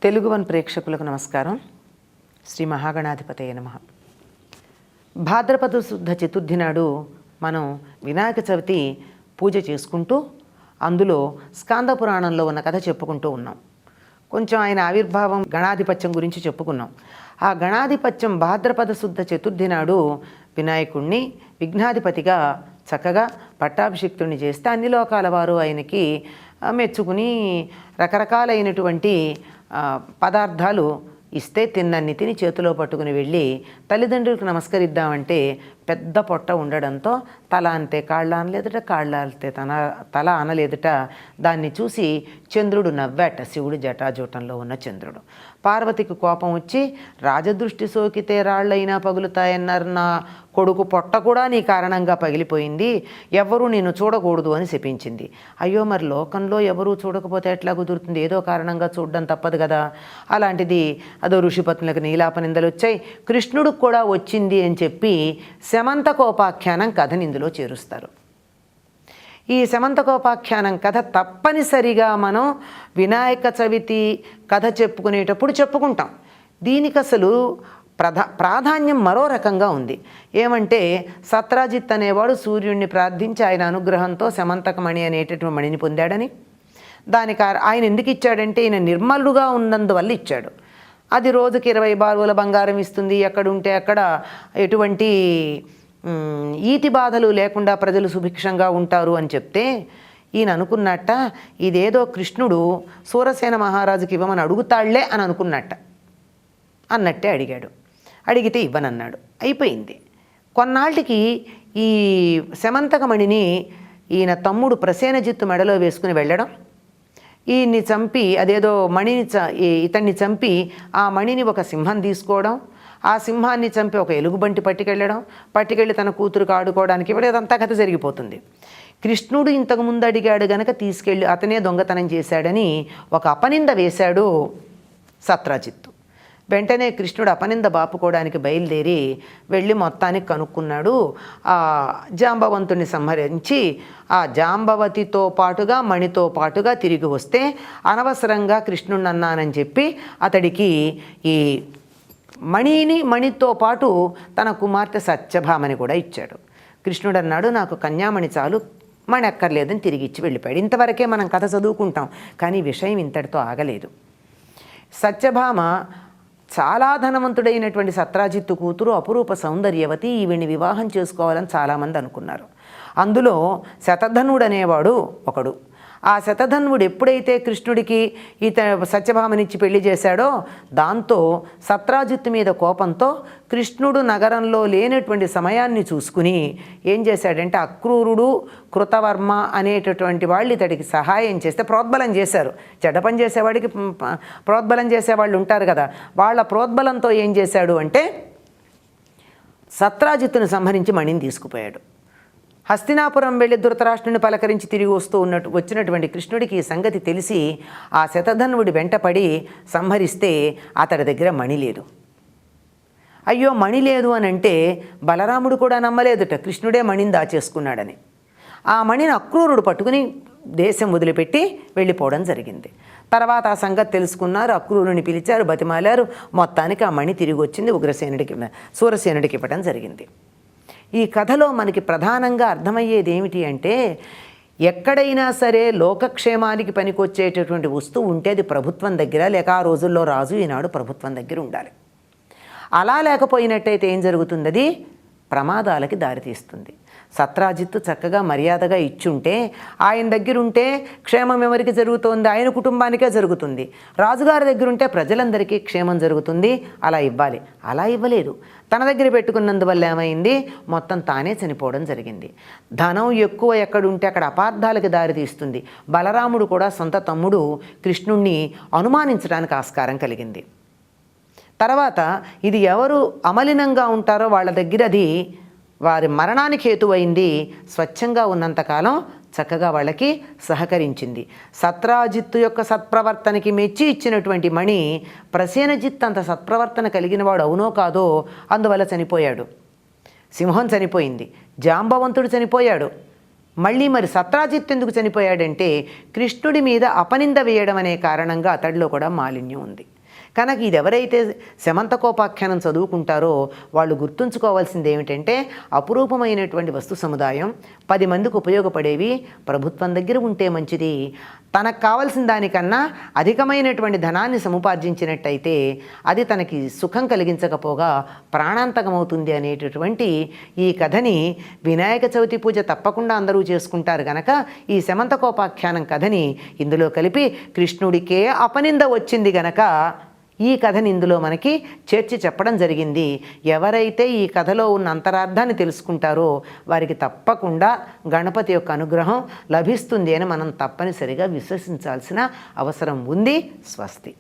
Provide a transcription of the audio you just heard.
Telugu one ప్రేక్షకులకు నమస్కారం. శ్రీ మహాగణాధిపతయ నమః. భాద్రపద శుద్ధ చతుర్థి నాడు మనం వినాయక చవితి పూజ చేసుకుంటూ అందులో స్కాంద పురాణంలో ఉన్న కథ చెప్పుకుంటూ ఉన్నాం. కొంచెం ఆయన ఆవిర్భావం గణాధిపత్యం గురించి చెప్పుకున్నాం. ఆ గణాధిపత్యం భాద్రపద శుద్ధ చతుర్థి నాడు వినాయకుణ్ణి విఘ్నాధిపతిగా చక్కగా పట్టాభిషిక్తుణ్ణి చేస్తే అన్ని లోకాల వారు ఆయనకి మెచ్చుకుని రకరకాలైనటువంటి పదార్థాలు ఇస్తే తిన్నన్ని తిని చేతిలో పట్టుకుని వెళ్ళి తల్లిదండ్రులకు నమస్కరిద్దామంటే పెద్ద పొట్ట ఉండడంతో తల అంతే కాళ్ళ అనలేదట, కాళ్ళ అంతే తల అనలేదట. దాన్ని చూసి చంద్రుడు నవ్వాట. శివుడు జటాజూటంలో ఉన్న చంద్రుడు. పార్వతికి కోపం వచ్చి రాజదృష్టి సోకితే రాళ్ళైనా పగులుతాయన్నారు, నా కొడుకు పొట్ట కూడా నీ కారణంగా పగిలిపోయింది, ఎవరూ నిన్ను చూడకూడదు అని శపించింది. అయ్యో మరి లోకంలో ఎవరూ చూడకపోతే ఎట్లా కుదురుతుంది, ఏదో కారణంగా చూడడం తప్పదు కదా. అలాంటిది అదో ఋషిపత్నులకు నీలాపనిందలు వచ్చాయి, కృష్ణుడికి కూడా వచ్చింది అని చెప్పి శమంతకోపాఖ్యానం కథని ఇందులో చేరుస్తారు. ఈ శమంతకోపాఖ్యానం కథ తప్పనిసరిగా మనం వినాయక చవితి కథ చెప్పుకునేటప్పుడు చెప్పుకుంటాం. దీనికి అసలు ప్రాధాన్యం మరో రకంగా ఉంది. ఏమంటే సత్రాజిత్ అనేవాడు సూర్యుడిని ప్రార్థించి ఆయన అనుగ్రహంతో శమంతకమణి అనేటటువంటి మణిని పొందాడని, దానికి ఆయన ఎందుకు ఇచ్చాడంటే ఈయన నిర్మలుడుగా ఉన్నందువల్ల ఇచ్చాడు. అది రోజుకి 20 బారుల బంగారం ఇస్తుంది, ఎక్కడుంటే అక్కడ ఎటువంటి ఈతి బాధలు లేకుండా ప్రజలు సుభిక్షంగా ఉంటారు అని చెప్తే ఈయన అనుకున్నట్ట ఇదేదో కృష్ణుడు సూరసేన మహారాజుకి ఇవ్వమని అడుగుతాళ్లే అని అనుకున్నట్ట. అన్నట్టే అడిగాడు. అడిగితే ఇవ్వనన్నాడు. అయిపోయింది. కొన్నాళ్ళకి ఈ శమంతకమణిని ఈయన తమ్ముడు ప్రసేనజిత్తు మెడలో వేసుకుని వెళ్ళడం, ఈయన్ని చంపి అదేదో మణిని ఇతన్ని చంపి ఆ మణిని ఒక సింహం తీసుకోవడం, ఆ సింహాన్ని చంపి ఒక ఎలుగుబంటి పట్టుకెళ్ళి తన కూతురుకు ఆడుకోవడానికి ఇదంతా కథ జరిగిపోతుంది. కృష్ణుడు ఇంతకుముందు అడిగాడు గనక తీసుకెళ్ళి అతనే దొంగతనం చేశాడని ఒక అపనింద వేశాడు సత్రాజిత్తు. వెంటనే కృష్ణుడు అపనింద బాపుకోవడానికి బయలుదేరి వెళ్ళి మొత్తానికి కనుక్కున్నాడు. ఆ జాంబవంతుని సంహరించి ఆ జాంబవతితో పాటుగా మణితో పాటుగా తిరిగి వస్తే అనవసరంగా కృష్ణుడిని అన్నానని చెప్పి అతడికి ఈ మణితో పాటు తన కుమార్తె సత్యభామని కూడా ఇచ్చాడు. కృష్ణుడు అన్నాడు, నాకు కన్యామణి చాలు, మణి అక్కర్లేదని తిరిగి ఇచ్చి వెళ్ళిపోయాడు. ఇంతవరకే మనం కథ చదువుకుంటాం, కానీ విషయం ఇంతటితో ఆగలేదు. సత్యభామ చాలా ధనవంతుడైనటువంటి సత్రాజిత్తు కూతురు, అపురూప సౌందర్యవతి. ఈవిని వివాహం చేసుకోవాలని చాలామంది అనుకున్నారు. అందులో శతధనుడు అనేవాడు ఒకడు. ఆ శతధన్వుడు ఎప్పుడైతే కృష్ణుడికి సత్యభామనిచ్చి పెళ్లి చేశాడో దాంతో సత్రాజిత్తు మీద కోపంతో కృష్ణుడు నగరంలో లేనటువంటి సమయాన్ని చూసుకుని ఏం చేశాడంటే అక్రూరుడు, కృతవర్మ అనేటటువంటి వాళ్ళు ఇతడికి సహాయం చేస్తే ప్రోద్బలం చేశారు. చెడ్డ పని చేసేవాడికి ప్రోద్బలం చేసేవాళ్ళు ఉంటారు కదా, వాళ్ళ ప్రోద్బలంతో ఏం చేశాడు అంటే సత్రాజిత్తును సంహరించి మణిని తీసుకుపోయాడు. హస్తినాపురం వెళ్ళి ధృతరాష్ట్రుని పలకరించి తిరిగి వచ్చినటువంటి కృష్ణుడికి ఈ సంగతి తెలిసి ఆ శతధన్వుడి వెంటపడి సంహరిస్తే అతడి దగ్గర మణి లేదు. అయ్యో మణి లేదు అని అంటే బలరాముడు కూడా నమ్మలేదుట కృష్ణుడే మణిని దాచేసుకున్నాడని. ఆ మణిని అక్రూరుడు పట్టుకుని దేశం వదిలిపెట్టి వెళ్ళిపోవడం జరిగింది. తర్వాత ఆ సంగతి తెలుసుకున్నారు, అక్రూరుని పిలిచారు, బతిమాలారు. మొత్తానికి ఆ మణి తిరిగి వచ్చింది సూరసేనుడికి ఇవ్వడం జరిగింది. ఈ కథలో మనకి ప్రధానంగా అర్థమయ్యేది ఏమిటి అంటే ఎక్కడైనా సరే లోకక్షేమానికి పనికొచ్చేటటువంటి వస్తువు ఉంటే అది ప్రభుత్వం దగ్గర, లేక ఆ రోజుల్లో రాజు, ఈనాడు ప్రభుత్వం దగ్గర ఉండాలి. అలా లేకపోయినట్టయితే ఏం జరుగుతుంది, అది ప్రమాదాలకి దారితీస్తుంది. సత్రాజిత్తు చక్కగా మర్యాదగా ఇచ్చుంటే ఆయన దగ్గర ఉంటే క్షేమం ఎవరికి జరుగుతోంది, ఆయన కుటుంబానికే జరుగుతుంది. రాజుగారి దగ్గర ఉంటే ప్రజలందరికీ క్షేమం జరుగుతుంది. అలా ఇవ్వాలి. అలా ఇవ్వలేదు. తన దగ్గర పెట్టుకున్నందువల్ల ఏమైంది, మొత్తం తానే చనిపోవడం జరిగింది. ధనం ఎక్కువ ఎక్కడుంటే అక్కడ అపార్థాలకు దారితీస్తుంది. బలరాముడు కూడా సొంత తమ్ముడు కృష్ణుణ్ణి అనుమానించడానికి ఆస్కారం కలిగింది. తర్వాత ఇది ఎవరు అమలినంగా ఉంటారో వాళ్ళ దగ్గర అది వారి మరణానికి హేతువైంది. స్వచ్ఛంగా ఉన్నంతకాలం చక్కగా వాళ్ళకి సహకరించింది. సత్రాజిత్తు యొక్క సత్ప్రవర్తనకి మెచ్చి ఇచ్చినటువంటి మణి ప్రసేనజిత్ అంత సత్ప్రవర్తన కలిగిన వాడు అవునో కాదో అందువల్ల చనిపోయాడు. సింహం చనిపోయింది, జాంబవంతుడు చనిపోయాడు. మళ్ళీ మరి సత్రాజిత్ ఎందుకు చనిపోయాడంటే కృష్ణుడి మీద అపనింద వేయడం అనే కారణంగా అతడిలో కూడా మాలిన్యం ఉంది. కనుక ఇది ఎవరైతే శమంతకోపాఖ్యానం చదువుకుంటారో వాళ్ళు గుర్తుంచుకోవాల్సింది ఏమిటంటే అపురూపమైనటువంటి వస్తు సముదాయం 10 మందికి ఉపయోగపడేవి ప్రభుత్వం దగ్గర ఉంటే మంచిది. తనకు కావలసిన దానికన్నా అధికమైనటువంటి ధనాన్ని సముపార్జించినట్టయితే అది తనకి సుఖం కలిగించకపోగా ప్రాణాంతకమవుతుంది అనేటటువంటి ఈ కథని వినాయక చవితి పూజ తప్పకుండా అందరూ చేసుకుంటారు గనక ఈ శమంతకోపాఖ్యానం కథని ఇందులో కలిపి కృష్ణుడికే అపనింద వచ్చింది గనక ఈ కథని ఇందులో మనకి చేర్చి చెప్పడం జరిగింది. ఎవరైతే ఈ కథలో ఉన్న అంతరార్థాన్ని తెలుసుకుంటారో వారికి తప్పకుండా గణపతి యొక్క అనుగ్రహం లభిస్తుంది అని మనం తప్పనిసరిగా విశ్వసించాల్సిన అవసరం ఉంది. స్వస్తి.